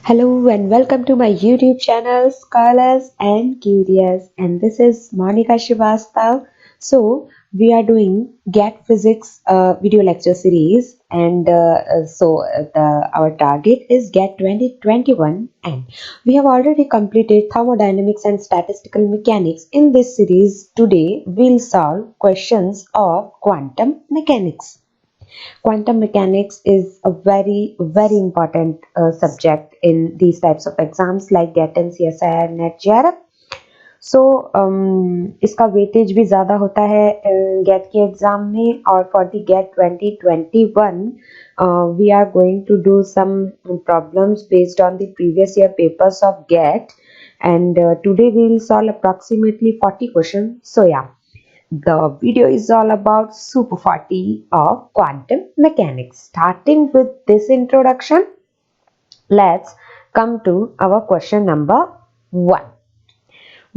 Hello and welcome to my YouTube channel Scholars and Curious, and this is Monica Srivastav. So we are doing GAT Physics video lecture series, and our target is GAT 2021, and we have already completed thermodynamics and statistical mechanics. In this series today we'll solve questions of quantum mechanics. Quantum mechanics is a very important subject in these types of exams like GAT and CSIR NET JRF. सो इसका weightage भी ज़्यादा होता है gate के exam में. और for the GATE 2021 we are going to do some problems based on the previous year papers of GATE, and today we will solve approximately 40 questions. So yeah, the video is all about Super 40 of quantum mechanics. Starting with this introduction, let's come to our question number 1.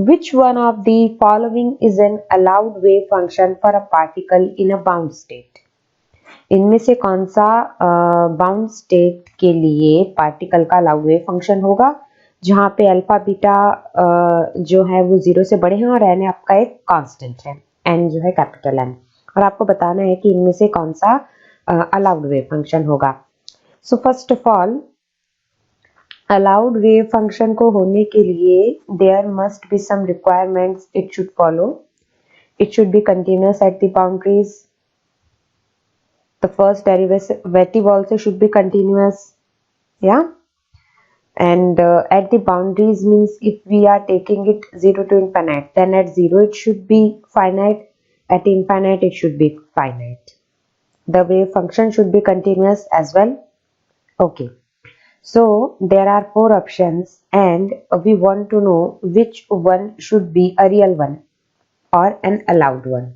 Which one of the following is an allowed wave function for a particle in a bound state? इनमें से कौन सा bound state के लिए particle का allowed wave function होगा जहां पे अल्फा बीटा जो है वो 0 से बड़े हैं और एन आपका एक कांस्टेंट है, एन जो है कैपिटल एन, और आपको बताना है कि इनमें से कौन सा अलाउड वेव फंक्शन होगा. So first of all, allowed wave function को होने के लिए there must be some requirements it should follow. It should be continuous at the boundaries. The first derivative also should be continuous, yeah. And at the boundaries means if we are taking it 0 to infinite, then at 0 it should be finite, at infinite it should be finite. The wave function should be continuous as well. Okay, so there are 4 options and we want to know which one should be a real one or an allowed one.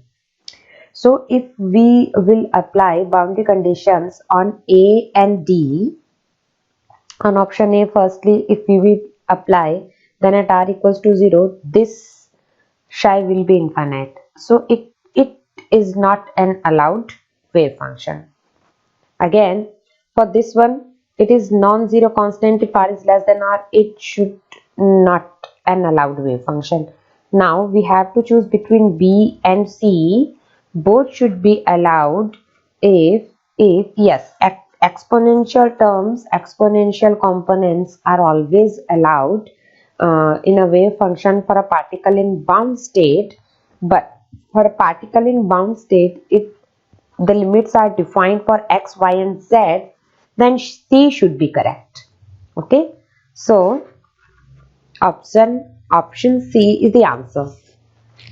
So if we will apply boundary conditions on A and D, on option A firstly, if we will apply, then at r equals to 0, this psi will be infinite. So it is not an allowed wave function. Again, for this one, it is non-zero constant. If r is less than r, it should not an allowed wave function. Now we have to choose between B and C. Both should be allowed if yes, exponential terms, exponential components are always allowed in a wave function for a particle in bound state. But for a particle in bound state, if the limits are defined for x, y and z, then C should be correct. Okay, so option C is the answer.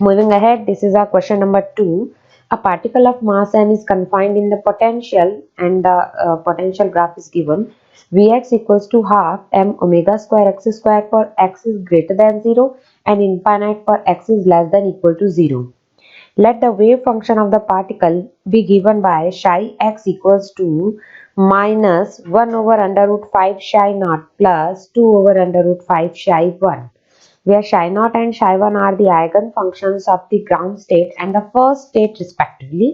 Moving ahead, this is our question number 2. A particle of mass n is confined in the potential, and the potential graph is given. Vx equals to half m omega square x square for x is greater than 0 and infinite for x is less than equal to 0. Let the wave function of the particle be given by psi x equals to minus 1 over under root 5 psi naught plus 2 over under root 5 psi 1. Where psi naught and psi 1 are the eigenfunctions of the ground state and the first state respectively.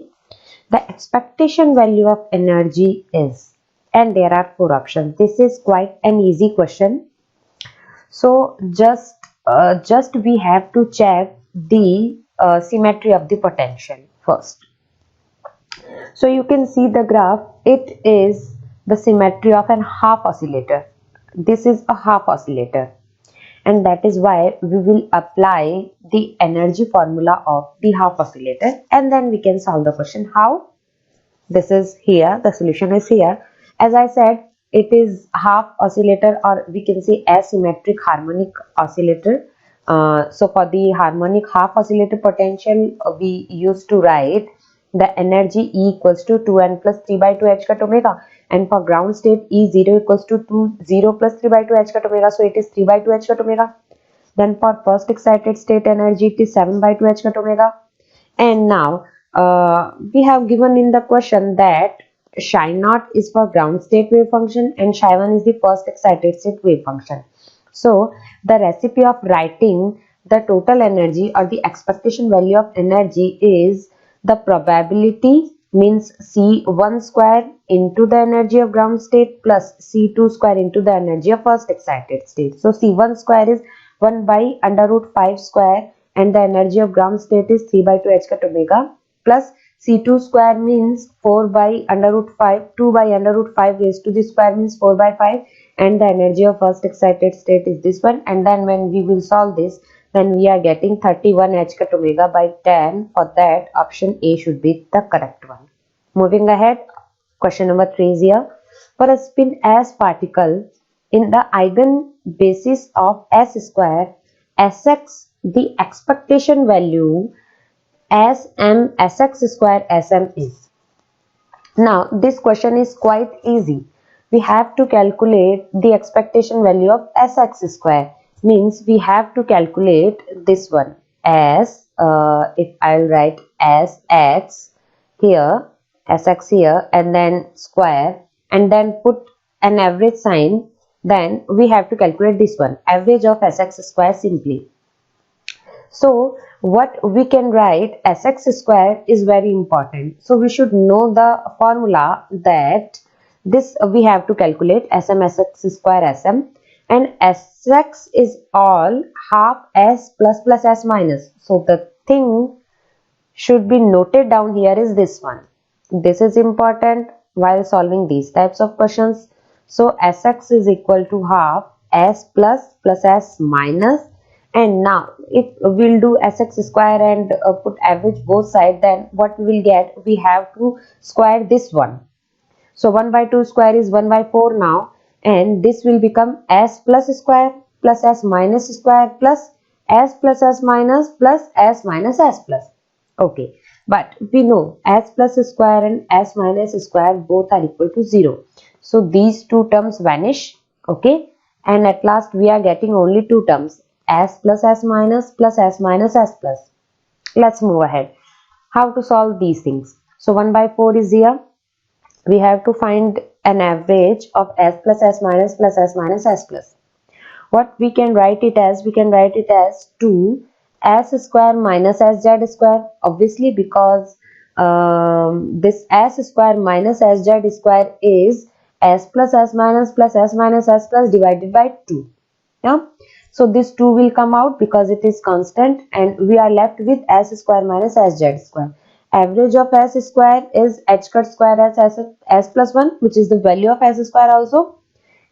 The expectation value of energy is, and there are 4 options. This is quite an easy question. So just we have to check the symmetry of the potential first. So you can see the graph. It is the symmetry of an half oscillator. This is a half oscillator, and that is why we will apply the energy formula of the half oscillator, and then we can solve the question. How? This is here, the solution is here. As I said, it is half oscillator, or we can say asymmetric harmonic oscillator. So for the harmonic half oscillator potential, we used to write the energy E equals to 2n plus 3 by 2 h cut omega, and for ground state E0 equals to 0 plus 3 by 2 h cut omega, so it is 3 by 2 h cut omega. Then for first excited state energy, it is 7 by 2 h cut omega. And now we have given in the question that psi naught is for ground state wave function and psi 1 is the first excited state wave function. So the recipe of writing the total energy or the expectation value of energy is the probability means C1 square into the energy of ground state plus C2 square into the energy of first excited state. So C1 square is 1 by under root 5 square and the energy of ground state is 3 by 2 h cut omega plus C2 square means 4 by under root 5, 2 by under root 5 raised to the square means 4 by 5 and the energy of first excited state is this one, and then when we will solve this, then we are getting 31 h cut omega by 10. For that, option A should be the correct one. Moving ahead, question number 3 is here. For a spin S particle in the eigenbasis of S square, Sx, the expectation value Sm Sx square Sm is. Now, this question is quite easy. We have to calculate the expectation value of Sx square. Means we have to calculate this one as, if I'll write as x here, Sx here, and then square, and then put an average sign, then we have to calculate this one, average of Sx square simply. So what we can write, Sx square is very important. So we should know the formula that this we have to calculate Sm Sx square Sm, and Sx is all half S plus plus S minus. So the thing should be noted down here is this one. This is important while solving these types of questions. So Sx is equal to half S plus plus S minus. And now if we'll do Sx square and put average both sides, then what we will get, we have to square this one. So 1 by 2 square is 1 by 4 now, and this will become S plus square plus S minus square plus S minus plus S minus S plus. Okay, but we know S plus square and S minus square both are equal to 0. So these two terms vanish. Okay, and at last we are getting only two terms, S plus S minus plus S minus S plus. Let's move ahead. How to solve these things? So 1 by 4 is here. We have to find an average of S plus S minus plus S minus S plus. What we can write it as? We can write it as 2 S square minus SZ square. Obviously, because this S square minus SZ square is S plus S minus plus S minus S plus divided by 2. Yeah. So this 2 will come out because it is constant, and we are left with S square minus SZ square. Average of S square is h cut square as S plus 1, which is the value of S square also.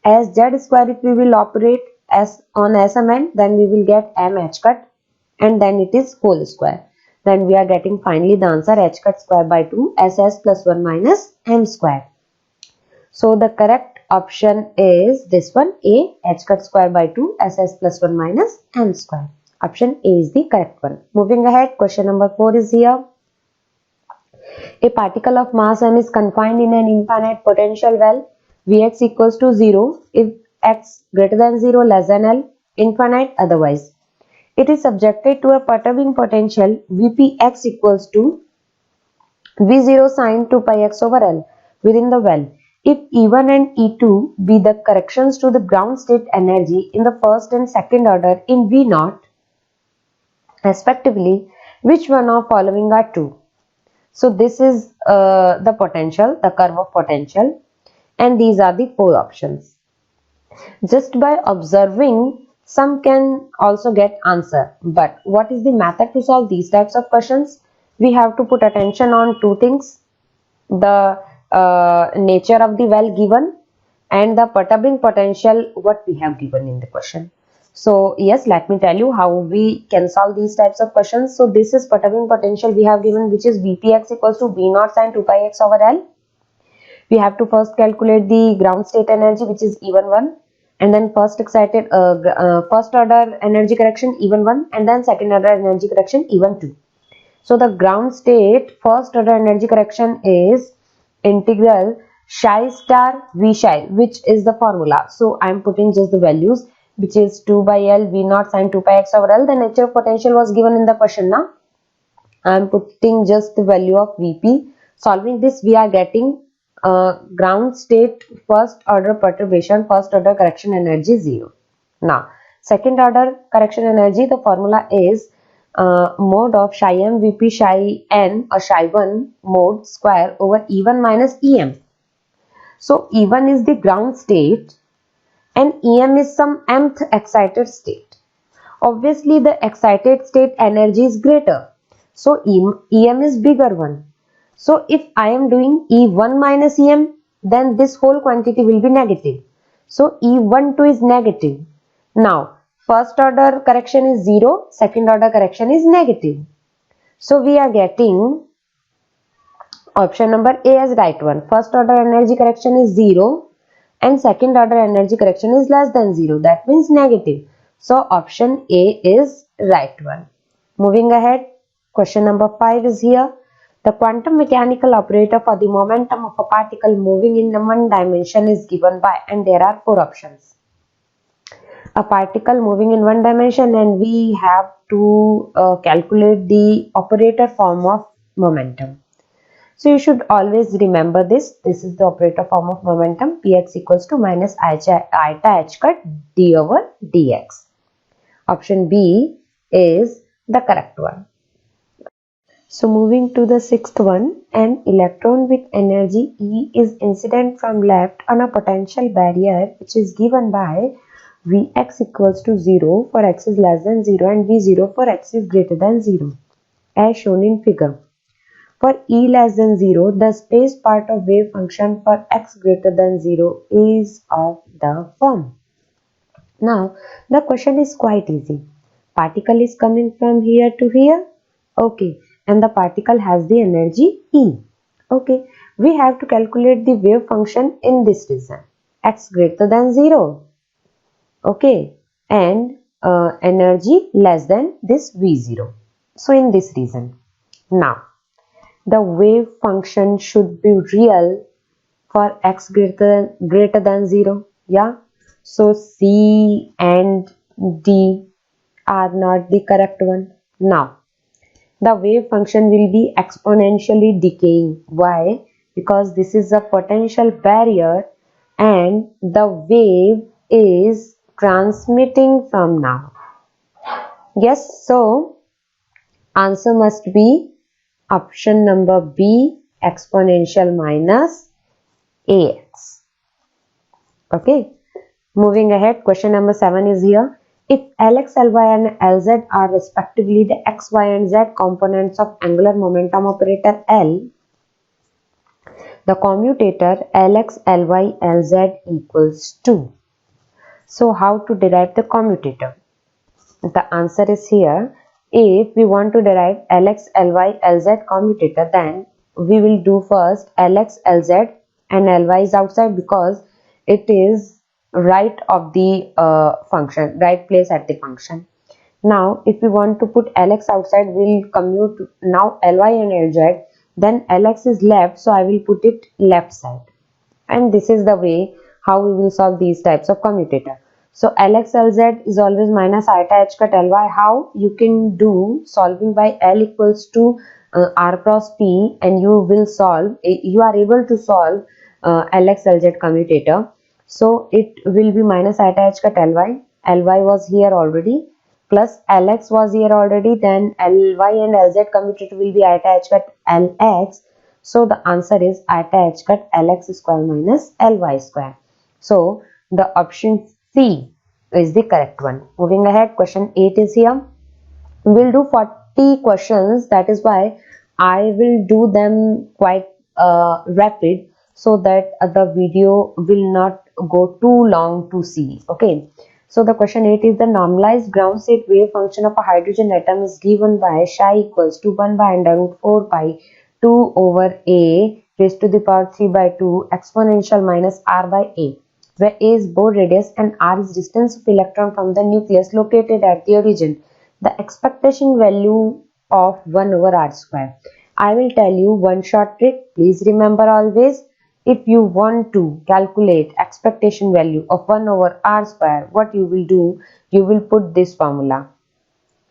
As Z square, if we will operate S on Sm, then we will get M h cut, and then it is whole square. Then we are getting finally the answer h cut square by 2 SS plus 1 minus M square. So the correct option is this one, A, h cut square by 2 SS plus 1 minus M square. Option A is the correct one. Moving ahead, question number 4 is here. A particle of mass m is confined in an infinite potential well Vx equals to 0 if x greater than 0, less than L, infinite otherwise. It is subjected to a perturbing potential Vpx equals to V0 sine 2 pi x over L within the well. If E1 and E2 be the corrections to the ground state energy in the first and second order in V0 respectively, which one of following are true? So this is the potential, the curve of potential, and these are the four options. Just by observing, some can also get answer. But what is the method to solve these types of questions? We have to put attention on two things: the nature of the well given and the perturbing potential what we have given in the question. So yes, let me tell you how we can solve these types of questions. So this is perturbing potential we have given, which is Vpx equals to V0 sine 2 pi x over L. We have to first calculate the ground state energy, which is E11, and then first order energy correction E11, and then second order energy correction E12. So the ground state first order energy correction is integral psi star V psi, which is the formula. So I am putting just the values, which is 2 by L V0 sine 2 pi x over L. The nature of potential was given in the question. Now I am putting just the value of Vp. Solving this, we are getting ground state first order perturbation, first order correction energy 0. Now second order correction energy, the formula is mode of psi m Vp psi n or psi 1 mode square over E1 minus Em. So E1 is the ground state and Em is some mth excited state. Obviously the excited state energy is greater. So Em is bigger one. So if I am doing E1 minus Em, then this whole quantity will be negative. So E12 is negative. Now first order correction is 0, second order correction is negative. So we are getting option number A as right one. First order energy correction is 0 and second order energy correction is less than 0. That means negative. So option A is right one. Moving ahead, question number 5 is here. The quantum mechanical operator for the momentum of a particle moving in one dimension is given by, and there are 4 options. A particle moving in one dimension, and we have to calculate the operator form of momentum. So you should always remember this. This is the operator form of momentum. Px equals to minus iota h cut d over dx. Option B is the correct one. So moving to the sixth one, an electron with energy E is incident from left on a potential barrier which is given by Vx equals to 0 for x is less than 0 and V0 for x is greater than 0 as shown in figure. For E less than 0, the space part of wave function for x greater than 0 is of the form. Now, the question is quite easy. Particle is coming from here to here. Okay. And the particle has the energy E. Okay. We have to calculate the wave function in this region. X greater than 0. Okay. And energy less than this V0. So, in this region. Now, the wave function should be real for x greater than 0. Yeah. So C and D are not the correct one. Now, the wave function will be exponentially decaying. Why? Because this is a potential barrier and the wave is transmitting from now. Yes, so answer must be option number B, exponential minus AX. Okay. Moving ahead, question number 7 is here. If Lx, Ly and Lz are respectively the x, y and z components of angular momentum operator L, the commutator Lx, Ly, Lz equals 2. So how to derive the commutator? The answer is here. If we want to derive Lx, Ly, Lz commutator, then we will do first Lx, Lz and Ly is outside because it is right of the function, right place at the function. Now, if we want to put Lx outside, we will commute now Ly and Lz. Then Lx is left, so I will put it left side. And this is the way how we will solve these types of commutator. So Lx Lz is always minus iota h cut Ly. How? You can do solving by L equals to R cross P and you will solve, you are able to solve Lx Lz commutator. So it will be minus iota h cut Ly. Ly was here already plus Lx was here already. Then Ly and Lz commutator will be iota h cut Lx. So the answer is iota h cut Lx square minus Ly square. So the option C is the correct one. Moving ahead, question 8 is here. We'll do 40 questions. That is why I will do them quite rapid so that the video will not go too long to see. Okay. So the question 8 is the normalized ground state wave function of a hydrogen atom is given by psi equals to 1 by under root 4 pi 2 over a raised to the power 3 by 2 exponential minus r by a, where a is Bohr radius and r is distance of electron from the nucleus located at the origin. The expectation value of 1 over r square. I will tell you one short trick. Please remember always, if you want to calculate expectation value of 1 over r square, what you will do, you will put this formula.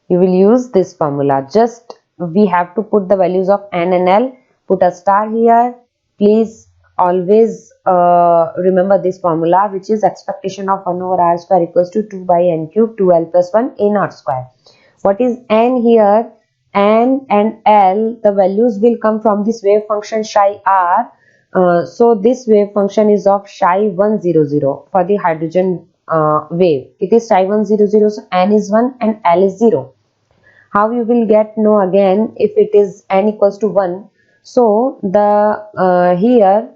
You will use this formula. Just we have to put the values of n and l. Put a star here. Please always remember this formula, which is expectation of 1 over r square equals to 2 by n cube 2l plus 1 a naught square. What is n here? N and L, the values will come from this wave function psi r. So this wave function is of psi 100 for the hydrogen wave. It is psi 100, so n is 1 and L is 0. How you will get know again if it is n equals to 1? So the here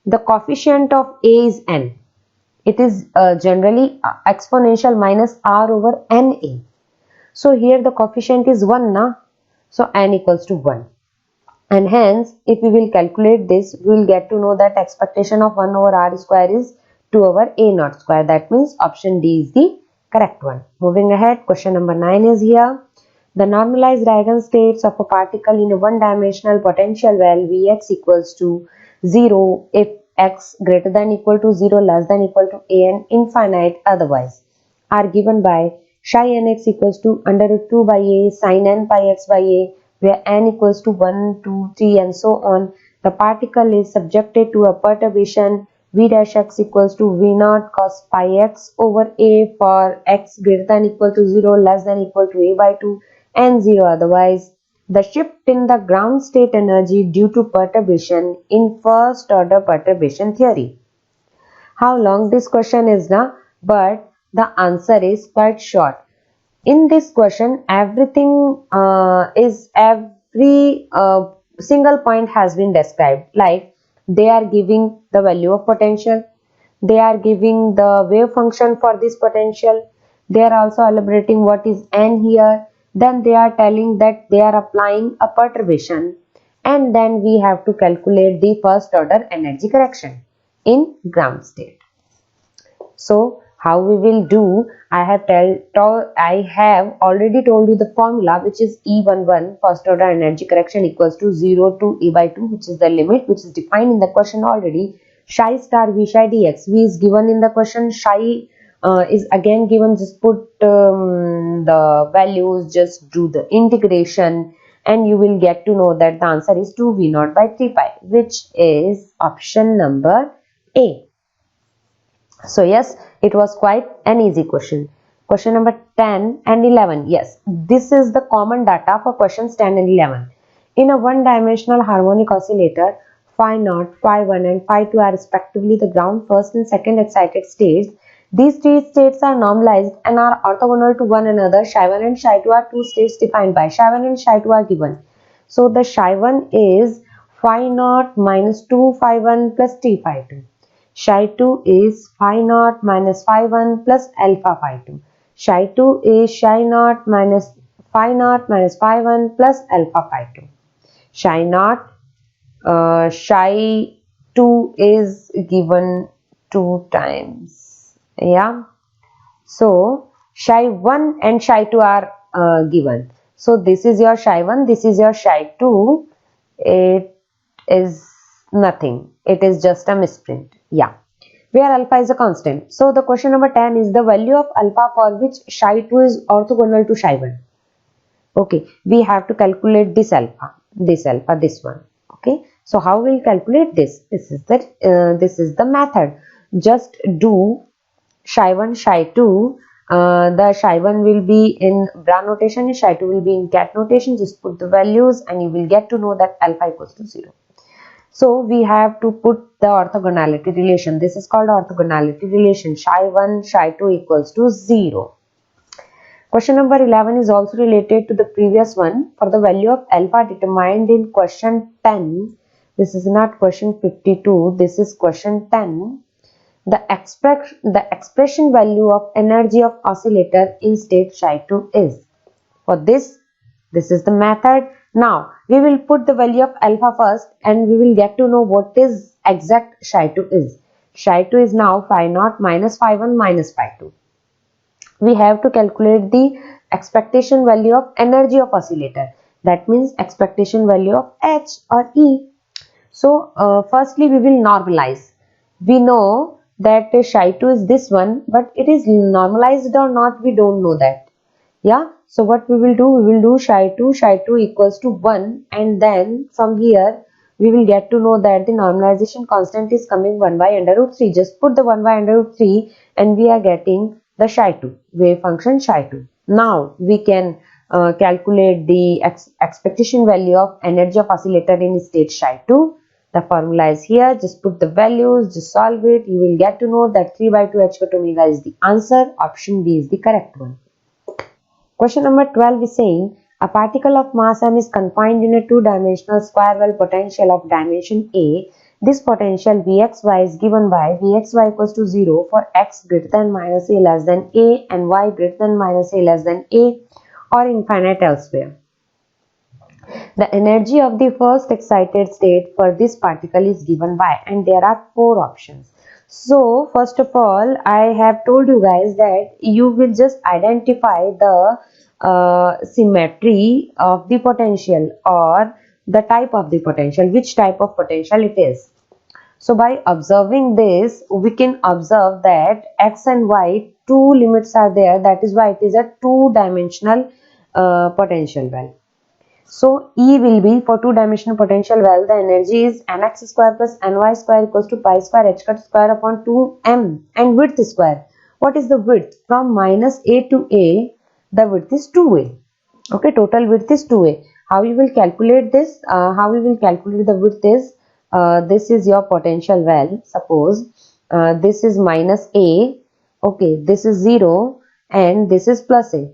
the coefficient of A is n. It is generally exponential minus r over na. So here the coefficient is 1 na, so n equals to 1. And hence if we will calculate this, we will get to know that expectation of 1 over r square is 2 over a naught square. That means option D is the correct one. Moving ahead, question number 9 is here. The normalized eigenstates of a particle in a one-dimensional potential well Vx equals to 0 if x greater than equal to 0, less than equal to a and infinite otherwise are given by psi nx equals to under root 2 by a sin n pi x by a, where n equals to 1, 2, 3 and so on. The particle is subjected to a perturbation v dash x equals to v naught cos pi x over a for x greater than equal to 0, less than equal to a by 2 and 0 otherwise. The shift in the ground state energy due to perturbation in first order perturbation theory. How long this question is now, but the answer is quite short. In this question, everything every single point has been described. Like they are giving the value of potential, they are giving the wave function for this potential, they are also elaborating what is n here, then they are telling that they are applying a perturbation, and then we have to calculate the first order energy correction in ground state. So how we will do, I have already told you the formula, which is E11 first order energy correction equals to 0 to a by 2, which is the limit which is defined in the question already. Psi star v psi dx, v is given in the question, psi is again given, just put the values, just do the integration and you will get to know that the answer is 2 v naught by 3 pi, which is option number A. So yes, it was quite an easy question. Question number 10 and 11. Yes, this is the common data for questions 10 and 11. In a one-dimensional harmonic oscillator, phi naught, phi 1 and phi 2 are respectively the ground, first and second excited states. These three states are normalized and are orthogonal to one another. Psi 1 and psi 2 are two states defined by psi 1 and psi 2 are given. So the psi 1 is phi naught minus 2 phi 1 plus t phi 2. Psi 2 is phi naught minus phi 1 plus alpha phi 2. Psi 2 is psi naught minus phi 1 plus alpha phi 2. Psi naught, psi 2 is given 2 times. Yeah. So psi 1 and psi 2 are given. So this is your psi 1, this is your psi 2. It is nothing. It is just a misprint. Yeah. Where alpha is a constant. So the question number 10 is the value of alpha for which psi 2 is orthogonal to psi 1. Okay. We have to calculate this alpha, this one. Okay. So how will we calculate this? This is the method. Just do psi 1, psi 2. The psi 1 will be in bra notation and psi 2 will be in cat notation. Just put the values and you will get to know that alpha equals to 0. So we have to put the orthogonality relation. This is called orthogonality relation. Psi 1, psi 2 equals to 0. Question number 11 is also related to the previous one. For the value of alpha determined in question 10, this is not question 52, this is question 10. The expression value of energy of oscillator in state psi 2 is. For this is the method. Now we will put the value of alpha first and we will get to know what is exact psi 2 is. Psi 2 is now phi naught minus phi 1 minus phi 2. We have to calculate the expectation value of energy of oscillator. That means expectation value of H or E. So firstly we will normalize. We know that psi 2 is this one, but it is normalized or not, we don't know that. Yeah. So what we will do psi 2 equals to 1, and then from here we will get to know that the normalization constant is coming 1 by under root 3. Just put the 1 by under root 3 and we are getting the psi 2, wave function psi 2. Now we can calculate the expectation value of energy of oscillator in state psi2. The formula is here. Just put the values, just solve it. You will get to know that 3 by 2 h cut omega is the answer. Option B is the correct one. Question number 12 is saying a particle of mass m is confined in a two-dimensional square well potential of dimension A. This potential Vxy is given by Vxy equals to 0 for x greater than minus a less than a and y greater than minus a less than a or infinite elsewhere. The energy of the first excited state for this particle is given by, and there are four options. So first of all, I have told you guys that you will just identify the symmetry of the potential or the type of the potential, which type of potential it is. So by observing this, we can observe that x and y, two limits are there. That is why it is a two-dimensional potential well. So E will be for two-dimensional potential well, the energy is nx square plus ny square equals to pi square h cut square upon 2m and width square. What is the width? From minus a to a, the width is 2a. Okay, total width is 2a. How you will calculate this? How you will calculate the width is, this is your potential well. Suppose this is minus a, okay, this is 0 and this is plus a.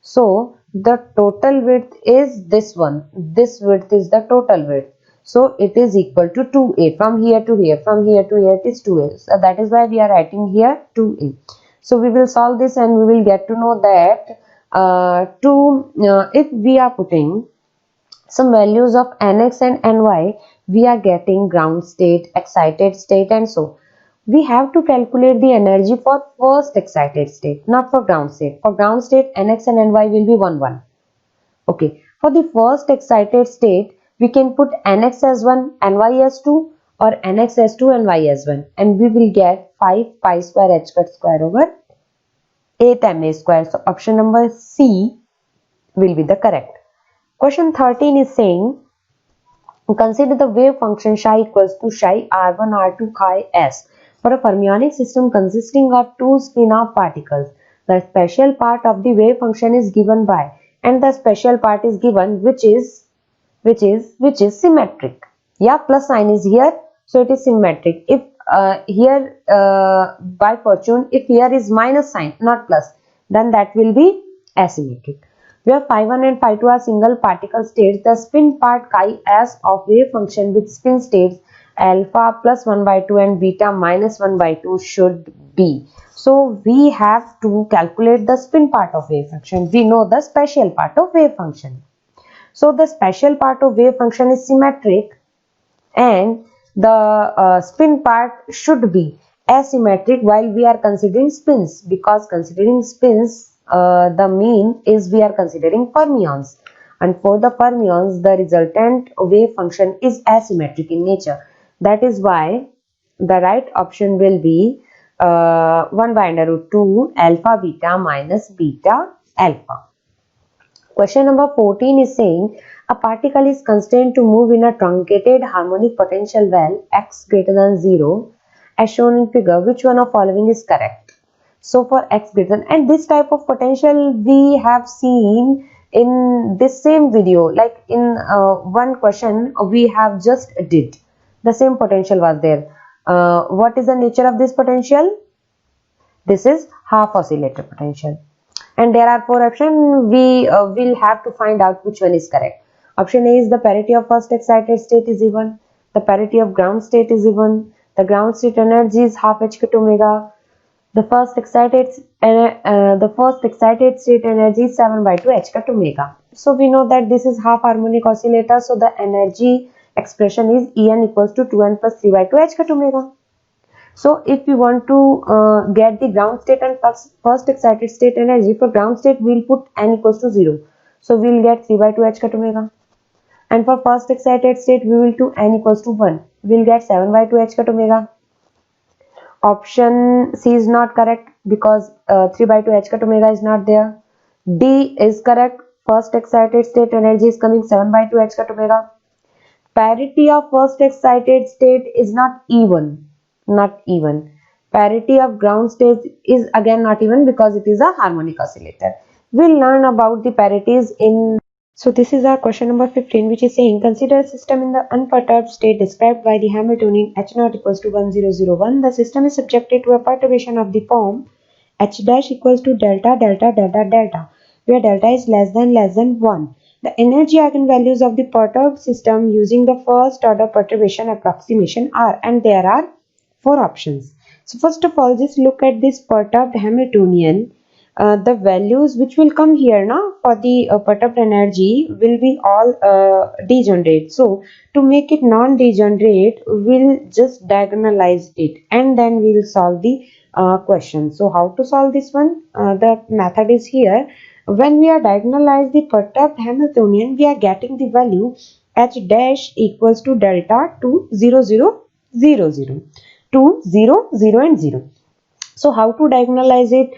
So the total width is this one. This width is the total width. So it is equal to 2a. From here to here, from here to here, it is 2a. So that is why we are writing here 2a. So we will solve this and we will get to know that if we are putting some values of nx and ny, we are getting ground state, excited state, and so we have to calculate the energy for first excited state, not for ground state. For ground state, nx and ny will be 1 1. Okay, for the first excited state, we can put nx as 1, ny as 2, or nx as 2 and y as 1, and we will get 5 pi square h cut square over 8ma square. So option number C will be the correct. Question 13 is saying, consider the wave function psi equals to psi r1 r2 chi s for a fermionic system consisting of two spin-off particles. The special part of the wave function is given by, and the special part is given which is symmetric. Yeah, plus sign is here, so it is symmetric. If here by fortune, if here is minus sign, not plus, then that will be asymmetric. Where phi 1 and phi 2 are single particle states, the spin part chi s of wave function with spin states alpha plus 1 by 2 and beta minus 1 by 2 should be. So we have to calculate the spin part of wave function. We know the special part of wave function. So the special part of wave function is symmetric and the spin part should be asymmetric while we are considering spins, because considering spins, the mean is we are considering fermions, and for the fermions the resultant wave function is asymmetric in nature. That is why the right option will be 1 by under root 2 alpha beta minus beta alpha. Question number 14 is saying a particle is constrained to move in a truncated harmonic potential well x greater than 0 as shown in figure. Which one of following is correct? So for x greater than, and this type of potential we have seen in this same video, like in one question we have just did, the same potential was there. What is the nature of this potential? This is half oscillator potential. And there are four options. We will have to find out which one is correct. Option A is the parity of first excited state is even. The parity of ground state is even. The ground state energy is half h cut omega. The first excited state energy is 7 by 2 h cut omega. So we know that this is half harmonic oscillator. So the energy expression is En equals to 2n plus 3 by 2 h cut omega. So if we want to get the ground state and first excited state energy, for ground state we will put n equals to 0. So we will get 3 by 2 h cut omega. And for first excited state we will do n equals to 1. We will get 7 by 2 h cut omega. Option C is not correct because 3 by 2 h cut omega is not there. D is correct. First excited state energy is coming 7 by 2 h cut omega. Parity of first excited state is not even. Not even. Parity of ground state is again not even because it is a harmonic oscillator. We'll learn about the parities in. So this is our question number 15, which is saying consider a system in the unperturbed state described by the Hamiltonian H naught equals to 1001. The system is subjected to a perturbation of the form H dash equals to delta delta delta delta, where delta is less than 1. The energy eigenvalues of the perturbed system using the first order perturbation approximation are, and there are four options. So first of all, just look at this perturbed Hamiltonian. The values which will come here now for the perturbed energy will be all degenerate. So to make it non-degenerate, we'll just diagonalize it and then we'll solve the question. So how to solve this one? The method is here. When we are diagonalize the perturbed Hamiltonian, we are getting the value h dash equals to delta to 0 0 0 0 to 0 0 and 0. So how to diagonalize it?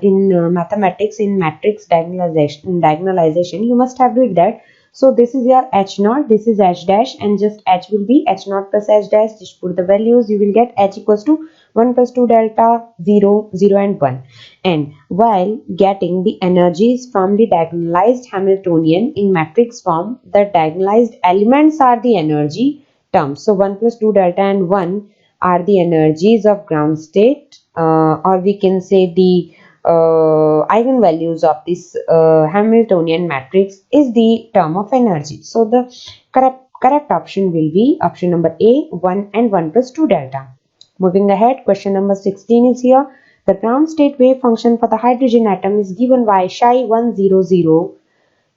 In mathematics, in matrix diagonalization, you must have read that. So this is your h naught, this is h dash, and just h will be h naught plus h dash. Just put the values, you will get h equals to 1 plus 2 delta, 0, 0 and 1. And while getting the energies from the diagonalized Hamiltonian in matrix form, the diagonalized elements are the energy terms. So 1 plus 2 delta and 1 are the energies of ground state, or we can say the eigenvalues of this Hamiltonian matrix is the term of energy. So the correct option will be option number A, 1 and 1 plus 2 delta. Moving ahead, question number 16 is here. The ground state wave function for the hydrogen atom is given by psi 100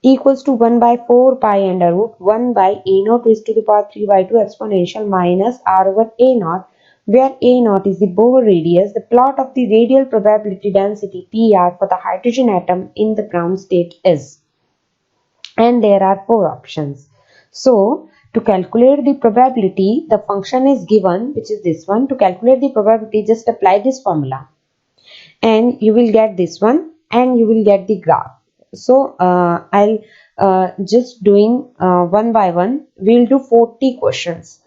equals to 1 by 4 pi under root 1 by a naught raised to the power 3 by 2 exponential minus r over a naught, where a naught is the Bohr radius. The plot of the radial probability density PR for the hydrogen atom in the ground state is, and there are four options. So to calculate the probability, the function is given, which is this one. To calculate the probability, just apply this formula and you will get this one and you will get the graph. So I'll just doing one by one. We'll do 40 questions.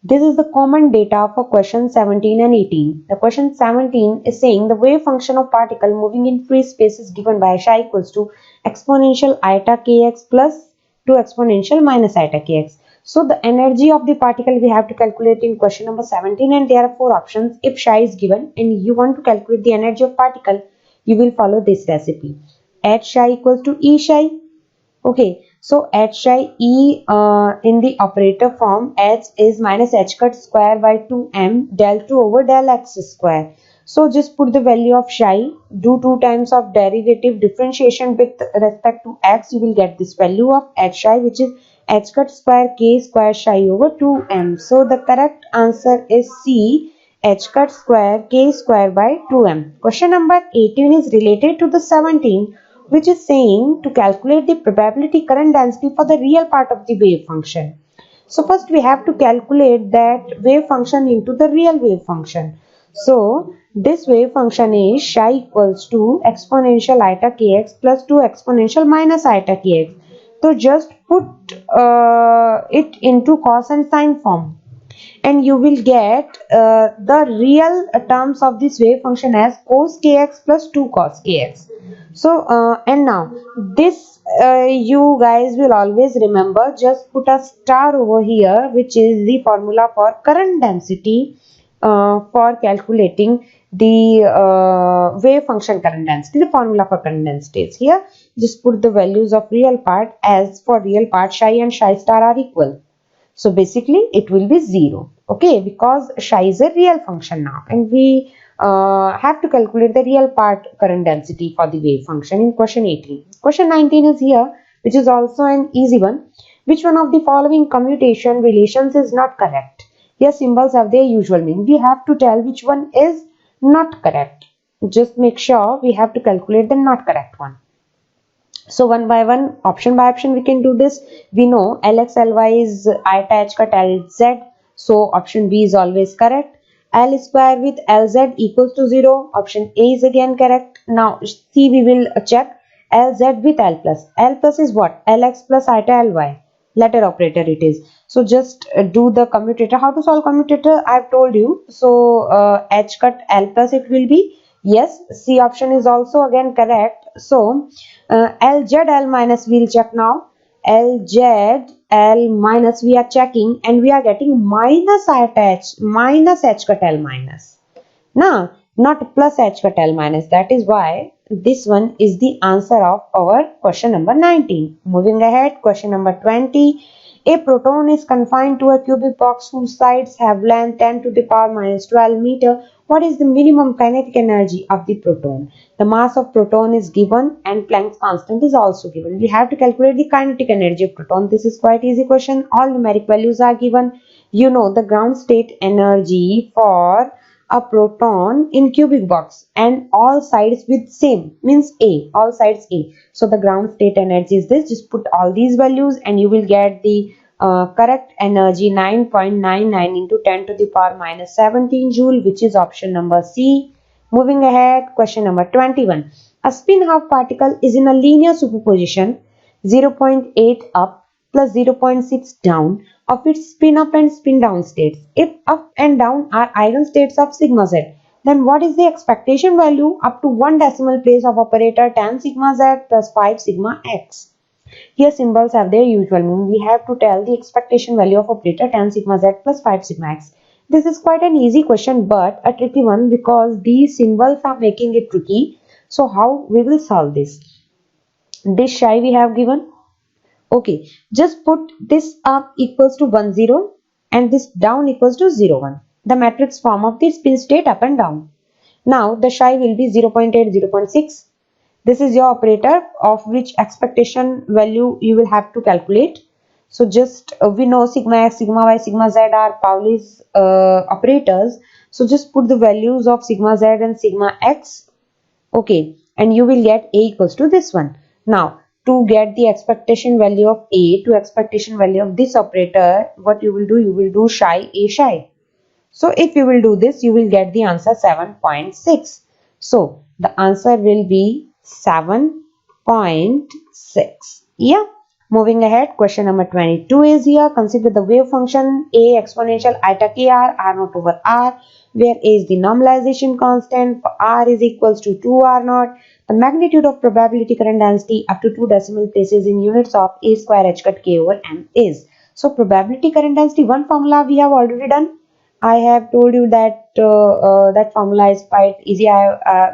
This is the common data for question 17 and 18. The question 17 is saying the wave function of particle moving in free space is given by psi equals to exponential iota kx plus 2 exponential minus iota kx. So the energy of the particle we have to calculate in question number 17, and there are four options. If psi is given and you want to calculate the energy of particle, you will follow this recipe. H psi equals to E psi. Okay, so h psi E in the operator form, h is minus h cut square by 2m del 2 over del x square. So just put the value of psi, do 2 times of derivative differentiation with respect to x, you will get this value of h psi, which is h cut square k square psi over 2m. So the correct answer is C, h cut square k square by 2m. Question number 18 is related to the 17, which is saying to calculate the probability current density for the real part of the wave function. So first we have to calculate that wave function into the real wave function. So this wave function is psi equals to exponential iota kx plus 2 exponential minus iota kx. So just put it into cos and sine form, and you will get the real terms of this wave function as cos kx plus 2 cos kx. So and now this you guys will always remember, just put a star over here, which is the formula for current density for calculating the wave function current density. The formula for current density is here. Just put the values of real part, as for real part psi and psi star are equal. So basically it will be 0. Okay, because psi is a real function now, and we have to calculate the real part current density for the wave function in question 18. Question 19 is here, which is also an easy one. Which one of the following commutation relations is not correct? Here symbols have their usual meaning. We have to tell which one is not correct. Just make sure we have to calculate the not correct one. So one by one, option by option, we can do this. We know Lx Ly is iota h cut Lz. So option B is always correct. L square with Lz equals to 0. Option A is again correct. Now C we will check. Lz with L plus. L plus is what? Lx plus iota Ly. Letter operator it is. So just do the commutator. How to solve commutator? I have told you. So h cut L plus it will be. Yes, C option is also again correct. So LZL minus, we'll check now. LZL minus we are checking and we are getting minus at H, minus H cut L minus. Now, not plus H cut L minus. That is why this one is the answer of our question number 19. Moving ahead, question number 20. A proton is confined to a cubic box whose sides have length 10 to the power minus 12 meter. What is the minimum kinetic energy of the proton? The mass of proton is given and Planck's constant is also given. We have to calculate the kinetic energy of proton. This is quite easy question. All numeric values are given. You know the ground state energy for a proton in cubic box and all sides with same, means A, all sides A. So the ground state energy is this. Just put all these values and you will get the correct energy 9.99 into 10 to the power minus 17 joule, which is option number C. Moving ahead, question number 21. A spin half particle is in a linear superposition 0.8 up plus 0.6 down of its spin up and spin down states. If up and down are eigenstates of sigma z, then what is the expectation value up to one decimal place of operator tan sigma z plus 5 sigma x? Here symbols have their usual meaning. We have to tell the expectation value of operator tan sigma z plus 5 sigma x. This is quite an easy question but a tricky one because these symbols are making it tricky. So how we will solve this? This psi we have given. Okay, just put this up equals to 1 0 and this down equals to 0 1. The matrix form of the spin state up and down. Now the psi will be 0.8 0.6. This is your operator of which expectation value you will have to calculate. So just we know sigma x, sigma y, sigma z are Pauli's operators. So just put the values of sigma z and sigma x. Okay, and you will get A equals to this one. Now to get the expectation value of A to expectation value of this operator, what you will do? You will do psi A psi. So if you will do this, you will get the answer 7.6. So the answer will be 7.6. Yeah. Moving ahead, question number 22 is here. Consider the wave function A exponential iota kr r naught over r, where A is the normalization constant. For r is equals to 2 r naught. The magnitude of probability current density up to 2 decimal places in units of A square h cut k over m is. So probability current density, one formula we have already done. I have told you that that formula is quite easy.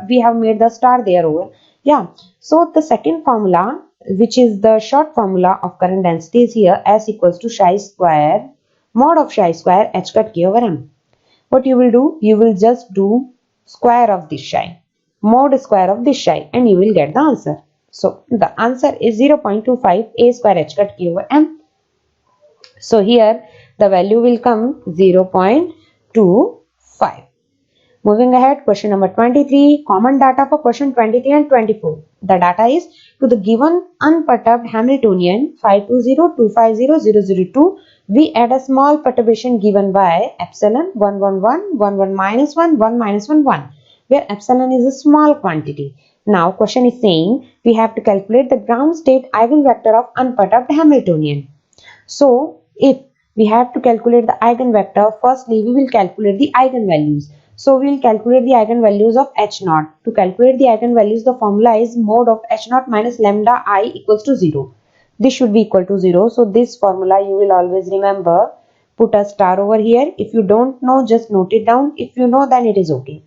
We have made the star there over. Yeah. So the second formula, which is the short formula of current density, is here. S equals to psi square mod of psi square h cut k over m. What you will do? You will just do square of this psi, mod square of this psi, and you will get the answer. So the answer is 0.25 a square h cut k over m. So here the value will come 0.25. Moving ahead, question number 23. Common data for question 23 and 24. The data is to the given unperturbed Hamiltonian 520-250-002. We add a small perturbation given by epsilon 111, 11 minus 1, 1 minus 1, 1, where epsilon is a small quantity. Now question is saying we have to calculate the ground state eigenvector of unperturbed Hamiltonian. So if we have to calculate the eigenvector, firstly we will calculate the eigenvalues. So we will calculate the eigenvalues of h naught. To calculate the eigenvalues, the formula is mod of h naught minus lambda I equals to 0. This should be equal to 0. So this formula you will always remember. Put a star over here. If you don't know, just note it down. If you know, then it is okay.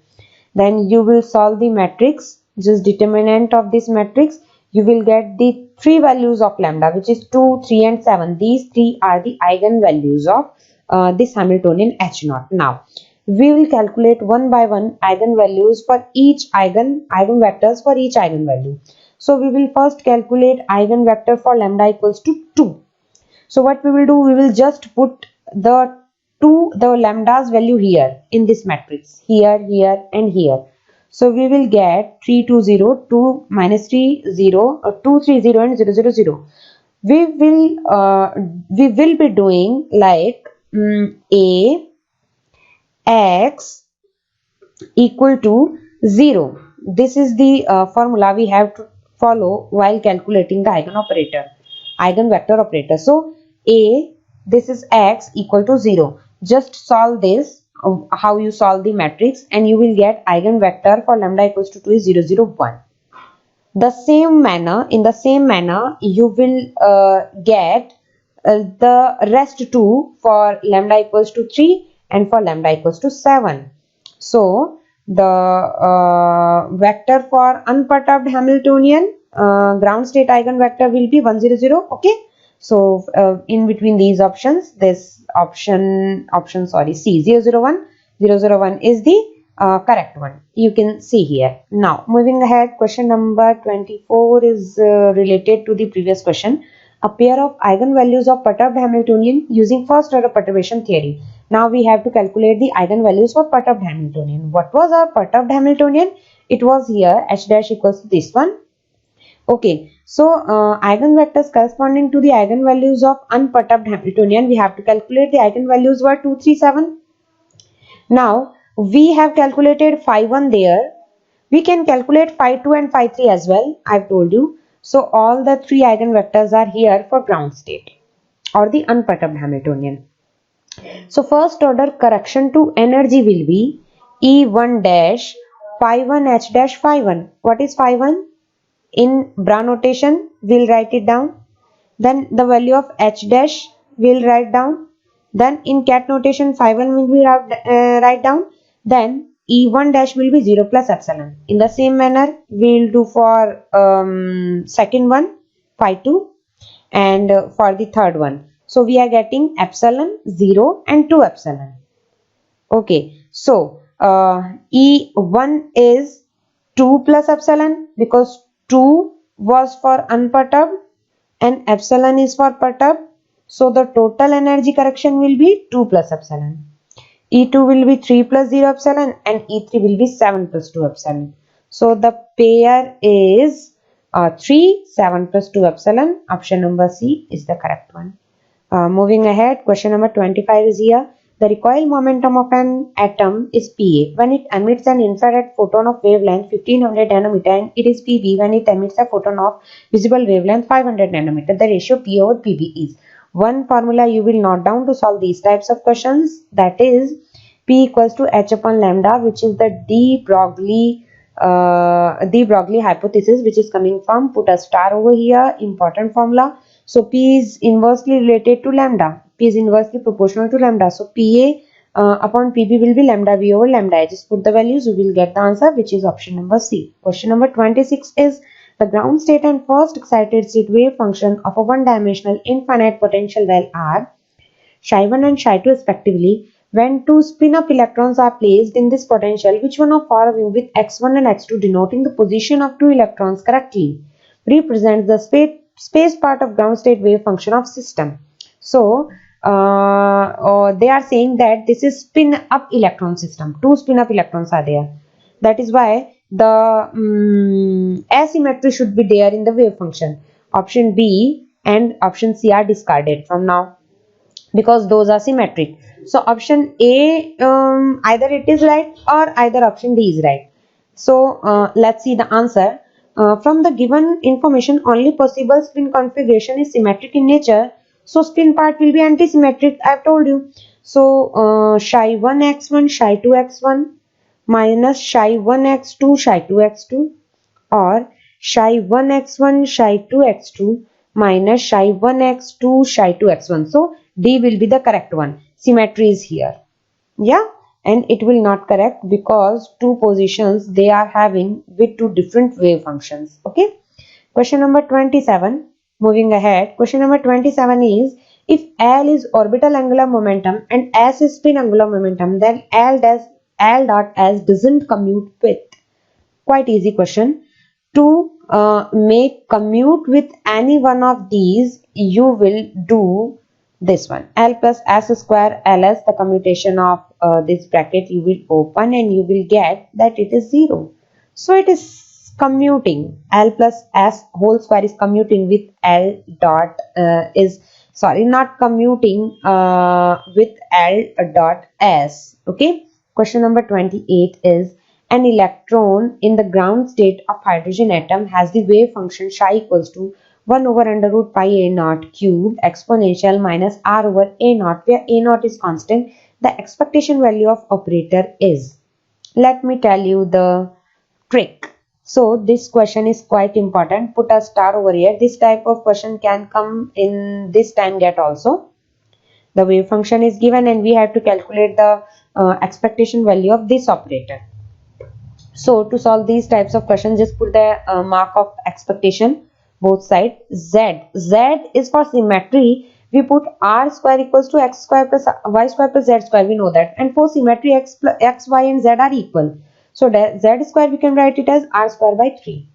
Then you will solve the matrix. Just determinant of this matrix. You will get the three values of lambda, which is 2, 3 and 7. These three are the eigenvalues of this Hamiltonian h naught. Now we will calculate one by one eigenvalues for each eigenvectors for each eigenvalue. So we will first calculate eigenvector for lambda equals to 2. So what we will do, we will just put the lambda's value here in this matrix, here, here and here. So we will get 3 2 0, 2 minus 3 0, 2 3 0 and 0 0 0. We will be doing like a x equal to 0. This is the formula we have to follow while calculating the eigenvector operator. So a, this is x equal to 0. Just solve this how you solve the matrix, and you will get eigenvector for lambda equals to 2 is 0, 0, 1. In the same manner, you will get the rest 2 for lambda equals to 3 and for lambda equals to 7. So the vector for unperturbed Hamiltonian ground state eigenvector will be 1, 0, 0. Okay. So in between these options, this option C 0, 0, 1, 0, 0, 1 is the correct one. You can see here. Now moving ahead, question number 24 is related to the previous question. A pair of eigenvalues of perturbed Hamiltonian using first order perturbation theory. Now we have to calculate the eigenvalues for perturbed Hamiltonian. What was our perturbed Hamiltonian? It was here h dash equals to this one. Okay, so eigenvectors corresponding to the eigenvalues of unperturbed Hamiltonian, we have to calculate. The eigenvalues were 2, 3, 7. Now we have calculated phi 1 there. We can calculate phi 2 and phi 3 as well. I've told you. So all the three eigenvectors are here for ground state or the unperturbed Hamiltonian. So first order correction to energy will be E1 dash phi 1 h dash phi 1. What is phi 1? In bra notation, we'll write it down. Then the value of h dash we'll write down. Then in cat notation, phi 1 will be write down. Then E1 dash will be 0 plus epsilon. In the same manner, we'll do for second one, phi 2, and for the third one. So we are getting epsilon, 0 and 2 epsilon. Okay, so E1 is 2 plus epsilon because 2 was for unperturbed and epsilon is for perturbed. So the total energy correction will be 2 plus epsilon. E2 will be 3 plus 0 epsilon and E3 will be 7 plus 2 epsilon. So the pair is 3, 7 plus 2 epsilon. Option number C is the correct one. Moving ahead, question number 25 is here. The recoil momentum of an atom is Pa when it emits an infrared photon of wavelength 1500 nanometer, and it is Pb when it emits a photon of visible wavelength 500 nanometer. The ratio P over Pb is. One formula you will note down to solve these types of questions, that is P equals to H upon lambda, which is the de Broglie hypothesis, which is coming from, put a star over here, important formula. So P is inversely related to lambda. P is inversely proportional to lambda. So Pa upon Pb will be lambda V over lambda. I just put the values, you will get the answer, which is option number C. Question number 26 is the ground state and first excited state wave function of a one-dimensional infinite potential well are psi1 and psi2 respectively. When two spin-up electrons are placed in this potential, which one of following with x1 and x2 denoting the position of two electrons correctly represents the space part of ground state wave function of system? So they are saying that this is spin up electron system. Two spin up electrons are there. That is why the asymmetry should be there in the wave function. Option B and option C are discarded from now because those are symmetric. So option A, either it is right or either option D is right. So let's see the answer. From the given information, only possible spin configuration is symmetric in nature. So spin part will be antisymmetric, I have told you. So psi1 x1 psi2 x1 minus psi1 x2 psi2 x2, or psi1 x1 psi2 x2 minus psi1 x2 psi2 x1. So D will be the correct one. Symmetry is here. Yeah, and it will not correct because two positions they are having with two different wave functions. Okay. Question number 27. Moving ahead, question number 27 is, if L is orbital angular momentum and S is spin angular momentum, then L dot S doesn't commute with. Quite easy question. To make commute with any one of these, you will do this one, L plus S square LS, the commutation of this bracket you will open and you will get that it is 0. So it is commuting. L plus S whole square is commuting with L dot not commuting with L dot S. Okay. Question number 28 is, an electron in the ground state of hydrogen atom has the wave function psi equals to 1 over under root pi a naught cubed exponential minus r over a naught, where a naught is constant, the expectation value of operator is. Let me tell you the trick. So this question is quite important. Put a star over here. This type of question can come in this time get also. The wave function is given and we have to calculate the expectation value of this operator. So to solve these types of questions, just put the mark of expectation both sides. Z is for symmetry. We put r square equals to x square plus y square plus z square. We know that. And for symmetry, x, y and z are equal. So z square we can write it as r square by 3.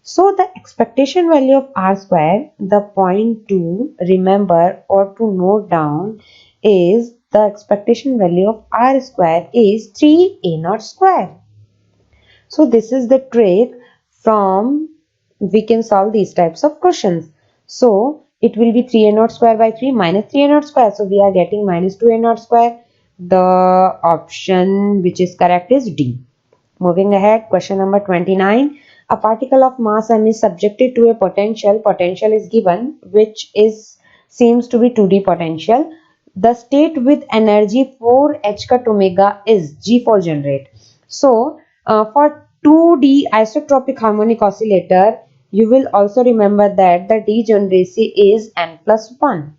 So the expectation value of r square, the point to remember or to note down is the expectation value of r square is 3a0 square. So this is the trick from we can solve these types of questions. So it will be 3a0 square by 3 minus 3a0 square. So we are getting minus 2a0 square. The option which is correct is D. Moving ahead, question number 29. A particle of mass m is subjected to a potential. Potential is given, which is seems to be 2D potential. The state with energy 4h cut omega is G for generate. So for 2D isotropic harmonic oscillator, you will also remember that the degeneracy is n plus 1.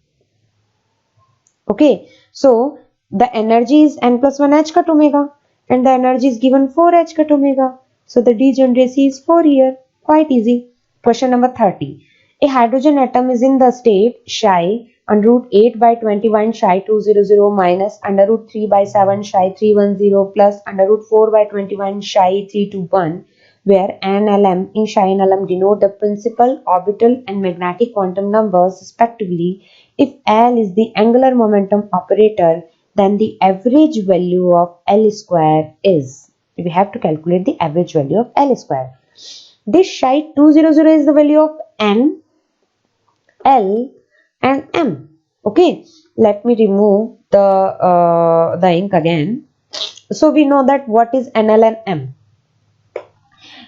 Okay, so the energy is n plus 1 h cut omega and the energy is given 4 h cut omega. So the degeneracy is 4 here. Quite easy. Question number 30. A hydrogen atom is in the state psi under root 8 by 21 psi 200 minus under root 3 by 7 psi 310 plus under root 4 by 21 psi 321, where n, lm in psi and lm denote the principal, orbital and magnetic quantum numbers respectively. If L is the angular momentum operator, then the average value of L square is. We have to calculate the average value of L square. This psi 200 is the value of n, L and m. Okay, let me remove the ink again. So we know that what is n, L and m.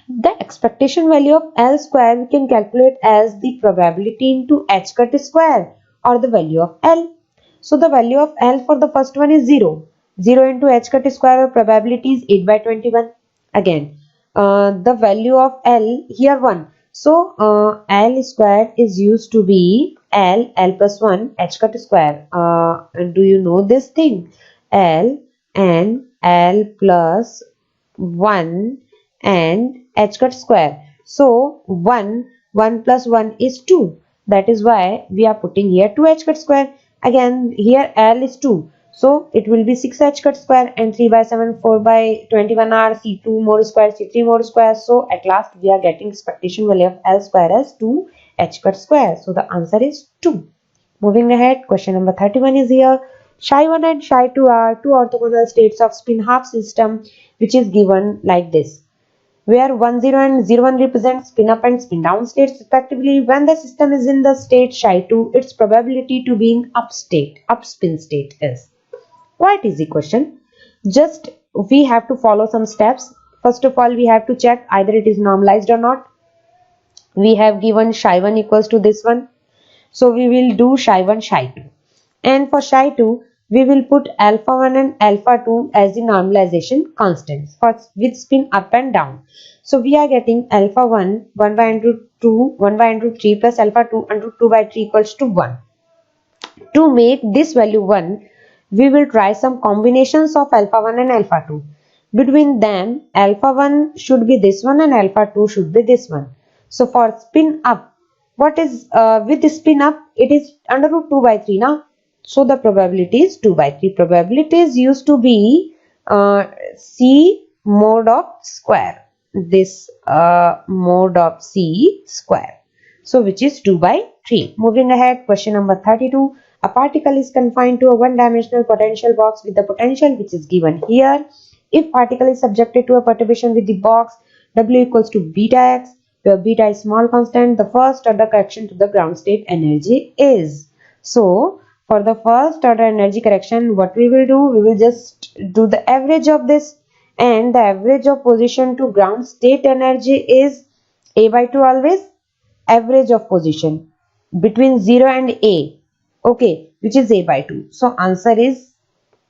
The expectation value of L square we can calculate as the probability into h cut square or the value of L. So the value of L for the first one is 0. 0 into h cut square or probability is 8 by 21. Again, the value of L here 1. So L square is used to be L plus 1 h cut square. Do you know this thing? L and L plus 1 and h cut square. So 1 plus 1 is 2. That is why we are putting here 2 h cut square. Again here L is 2. So it will be 6 h cut square and 3 by 7 4 by 21 are C2 more square C3 more square. So at last we are getting expectation value of L square as 2 h cut square. So the answer is 2. Moving ahead, question number 31 is here. Psi 1 and psi 2 are two orthogonal states of spin half system which is given like this, where 10 and 01 represent spin up and spin down states respectively. When the system is in the state psi 2, its probability to be in up spin state is. Quite easy question. Just we have to follow some steps. First of all, we have to check either it is normalized or not. We have given psi 1 equals to this one. So we will do psi 1, psi 2. And for psi 2, we will put alpha 1 and alpha 2 as the normalization constants with spin up and down. So we are getting alpha 1, 1 by root 2, 1 by root 3 plus alpha 2 and root 2 by 3 equals to 1. To make this value 1, we will try some combinations of alpha 1 and alpha 2. Between them, alpha 1 should be this one and alpha 2 should be this one. So for spin up, what is with the spin up, it is under root 2 by 3 now. So the probability is 2 by 3. Probabilities used to be C mod of square. This mod of C square. So which is 2 by 3. Moving ahead, question number 32. A particle is confined to a one-dimensional potential box with the potential which is given here. If particle is subjected to a perturbation with the box W equals to beta x, where beta is small constant, the first order correction to the ground state energy is. So for the first order energy correction, what we will do, we will just do the average of this, and the average of position to ground state energy is A by 2 always. Average of position between 0 and A, okay, which is A by 2. So answer is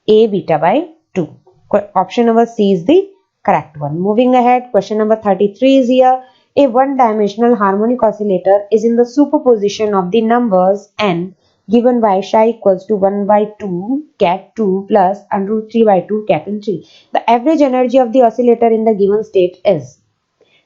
A beta by 2. Option number C is the correct one. Moving ahead, question number 33 is here. A one-dimensional harmonic oscillator is in the superposition of the numbers n given by psi equals to 1 by 2 cat 2 plus under root 3 by 2 cat 3. The average energy of the oscillator in the given state is.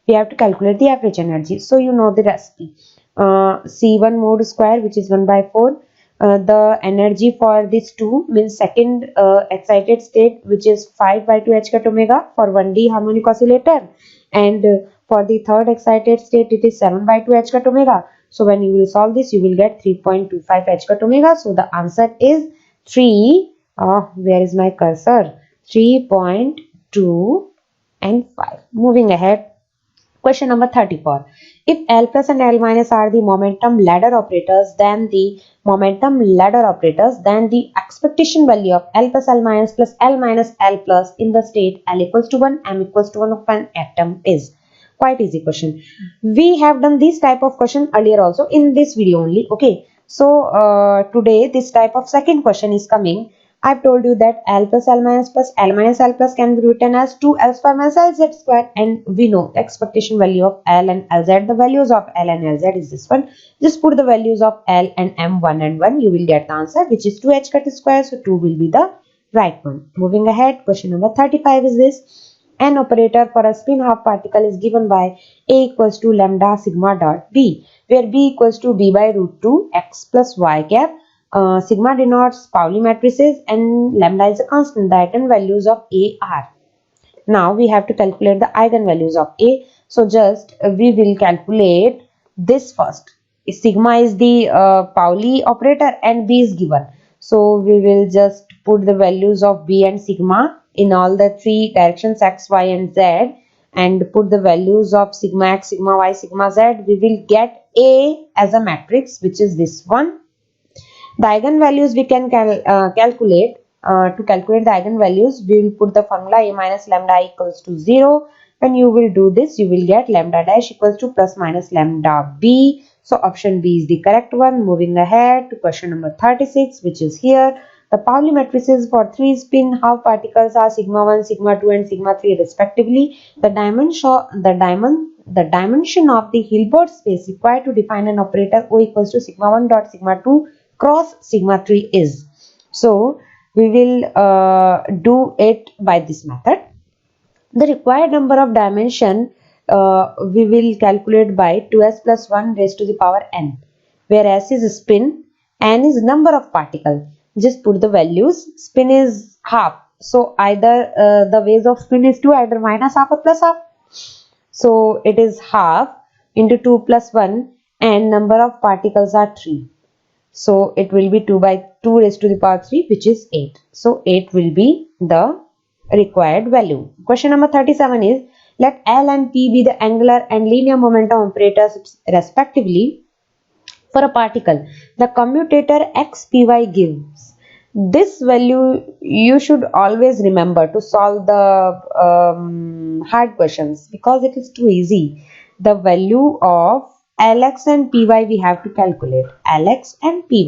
We have to calculate the average energy. So you know the recipe. C1 mod square, which is 1 by 4. The energy for this 2 means second excited state, which is 5 by 2 h cut omega for 1D harmonic oscillator, and for the third excited state it is 7 by 2 h cut omega. So when you will solve this, you will get 3.25 h cut omega. So the answer is 3. Where is my cursor? 3.2 and 5. Moving ahead. Question number 34. If L plus and L minus are the momentum ladder operators, then the expectation value of L plus L minus L plus in the state L equals to 1, M equals to 1 of an atom is. Quite easy question. We have done this type of question earlier also in this video only. Okay. So today this type of second question is coming. I've told you that L plus L minus L plus can be written as 2L square minus LZ square, and we know the expectation value of L and LZ. The values of L and LZ is this one. Just put the values of L and M 1 and 1. You will get the answer, which is 2H cut square. So 2 will be the right one. Moving ahead, question number 35 is this. An operator for a spin half particle is given by A equals to lambda sigma dot B, where B equals to B by root 2 x plus y cap. Sigma denotes Pauli matrices and lambda is a constant. The eigenvalues of A are. Now we have to calculate the eigenvalues of A. So just we will calculate this first. Sigma is the Pauli operator and B is given. So we will just put the values of B and sigma in all the three directions x, y and z, and put the values of sigma x, sigma y, sigma z. We will get A as a matrix, which is this one. The eigenvalues we can calculate. To calculate the eigenvalues, we will put the formula A minus lambda I equals to 0. When you will do this, you will get lambda dash equals to plus minus lambda B. So option B is the correct one. Moving ahead to question number 36, which is here. The Pauli matrices for 3 spin half particles are sigma 1, sigma 2 and sigma 3 respectively. The dimension of the Hilbert space required to define an operator O equals to sigma 1 dot sigma 2 cross sigma 3 is. So we will do it by this method. The required number of dimension we will calculate by 2s plus 1 raised to the power n, where s is spin, n is number of particles. Just put the values. Spin is half, so either the ways of spin is 2, either minus half or plus half. So it is half into 2 plus 1 and number of particles are 3. So it will be 2 by 2 raised to the power 3, which is 8. So 8 will be the required value. Question number 37 is, let L and P be the angular and linear momentum operators respectively for a particle. The commutator xpy gives. This value you should always remember to solve the hard questions, because it is too easy. The value of Lx and Py we have to calculate. Lx and Py.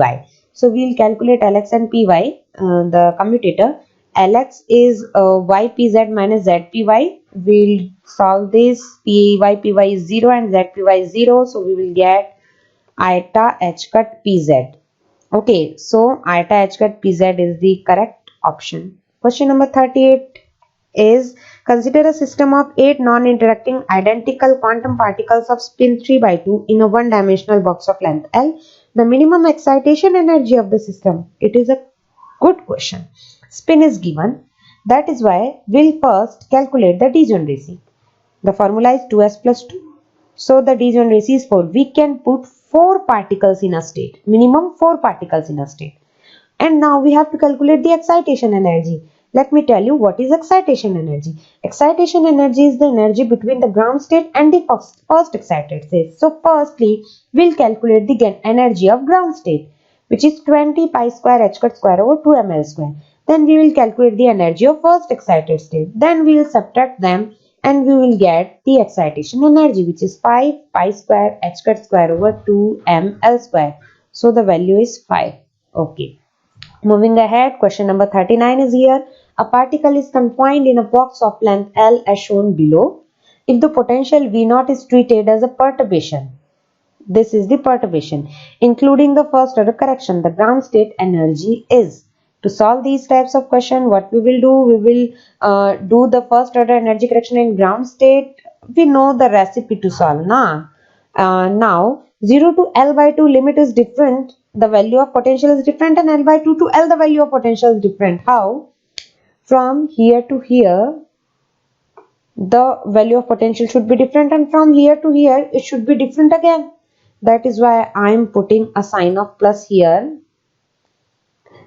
So we will calculate Lx and Py, the commutator. Lx is ypz minus zpy. We will solve this. Pypy is 0 and zpy is 0. So we will get iota h cut pz. Okay, so iota h cut pz is the correct option. Question number 38 is, consider a system of 8 non-interacting identical quantum particles of spin 3 by 2 in a one-dimensional box of length L. The minimum excitation energy of the system. It is a good question. Spin is given. That is why we'll first calculate the degeneracy. The formula is 2s plus 2. So the degeneracy is 4. We can put 4 particles in a state. Minimum 4 particles in a state. And now we have to calculate the excitation energy. Let me tell you what is excitation energy. Excitation energy is the energy between the ground state and the first excited state. So firstly, we'll calculate the energy of ground state, which is 20 pi square h cut square over 2 ml square. Then we will calculate the energy of first excited state. Then we will subtract them and we will get the excitation energy, which is 5 pi square h cut square over 2 ml square. So the value is 5. Okay. Moving ahead, question number 39 is here. A particle is confined in a box of length L as shown below. If the potential V0 is treated as a perturbation, this is the perturbation, including the first order correction, the ground state energy is. To solve these types of question, what we will do, we will do the first order energy correction in ground state. We know the recipe to solve. Now 0 to L by 2 limit is different, the value of potential is different, and L by 2 to L the value of potential is different. How? From here to here the value of potential should be different, and from here to here it should be different again. That is why I am putting a sign of plus here.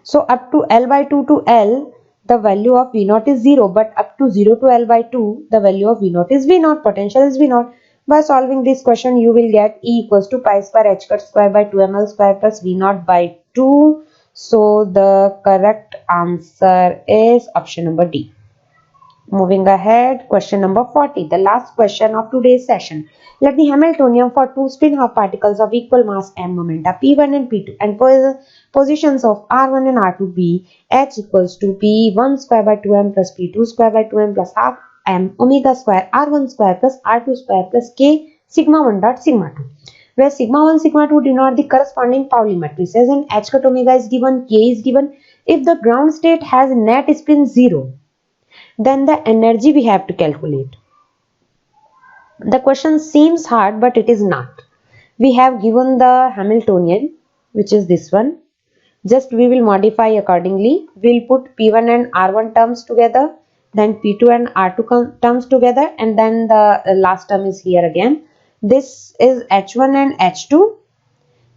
So up to L by 2 to L the value of V0 is 0, but up to 0 to L by 2 the value of V0 is V0, potential is V0. By solving this question you will get E equals to pi square h cut square by 2ml square plus V0 by 2. So the correct answer is option number D. Moving ahead, question number 40, the last question of today's session. Let the Hamiltonian for two spin-half particles of equal mass and momenta P1 and P2 and positions of R1 and R2 be H equals to P1 square by 2m plus P2 square by 2m plus half m omega square R1 square plus R2 square plus K sigma 1 dot sigma 2. Where sigma 1 sigma 2 denote the corresponding Pauli matrices and H cut omega is given, K is given. If the ground state has net spin 0, then the energy we have to calculate. The question seems hard, but it is not. We have given the Hamiltonian, which is this one. Just we will modify accordingly. We'll put P1 and R1 terms together, then P2 and R2 terms together, and then the last term is here again. This is H1 and H2.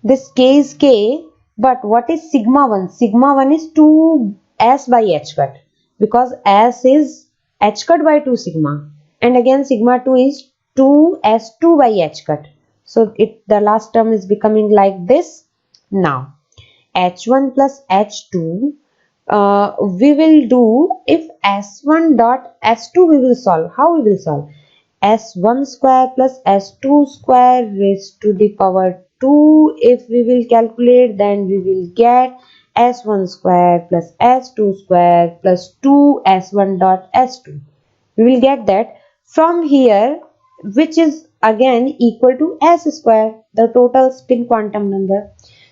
This K is K, but what is sigma 1? Sigma 1 is 2S by H cut, because S is H cut by 2 sigma, and again sigma 2 is 2S2 by H cut. So the last term is becoming like this. Now H1 plus H2 we will do if S1 dot S2 we will solve. How we will solve? S1 square plus S2 square raised to the power 2. If we will calculate, then we will get S1 square plus S2 square plus 2 S1 dot S2. We will get that from here, which is again equal to S square, the total spin quantum number.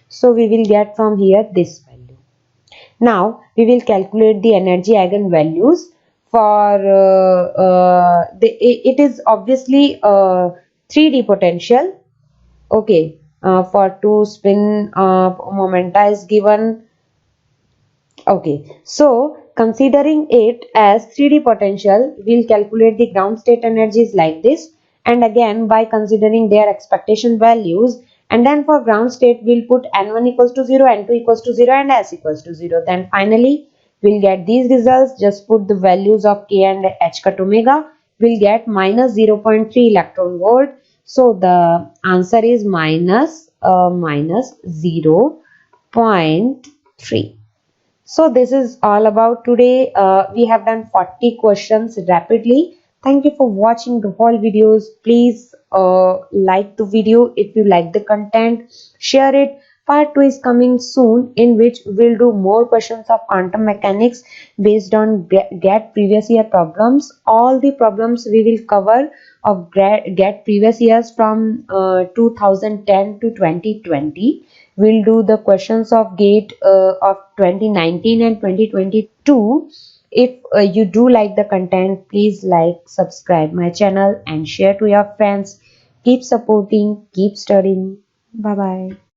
So we will get from here this value. Now we will calculate the energy eigenvalues for it is obviously 3D potential. Okay, for two spin momenta is given. Okay, so considering it as 3D potential, we'll calculate the ground state energies like this, and again by considering their expectation values, and then for ground state we'll put n1 equals to 0, n2 equals to 0 and s equals to 0. Then finally we'll get these results. Just put the values of k and h cut omega. We'll get minus 0.3 electron volt. So the answer is minus 0.3. So this is all about today. We have done 40 questions rapidly. Thank you for watching the whole videos. Please like the video if you like the content. Share it. Part 2 is coming soon, in which we'll do more questions of quantum mechanics based on GAT previous year problems. All the problems we will cover of GAT previous years from 2010 to 2020. We'll do the questions of GATE of 2019 and 2022. If you do like the content, please like, subscribe my channel and share to your friends. Keep supporting, keep studying. Bye bye.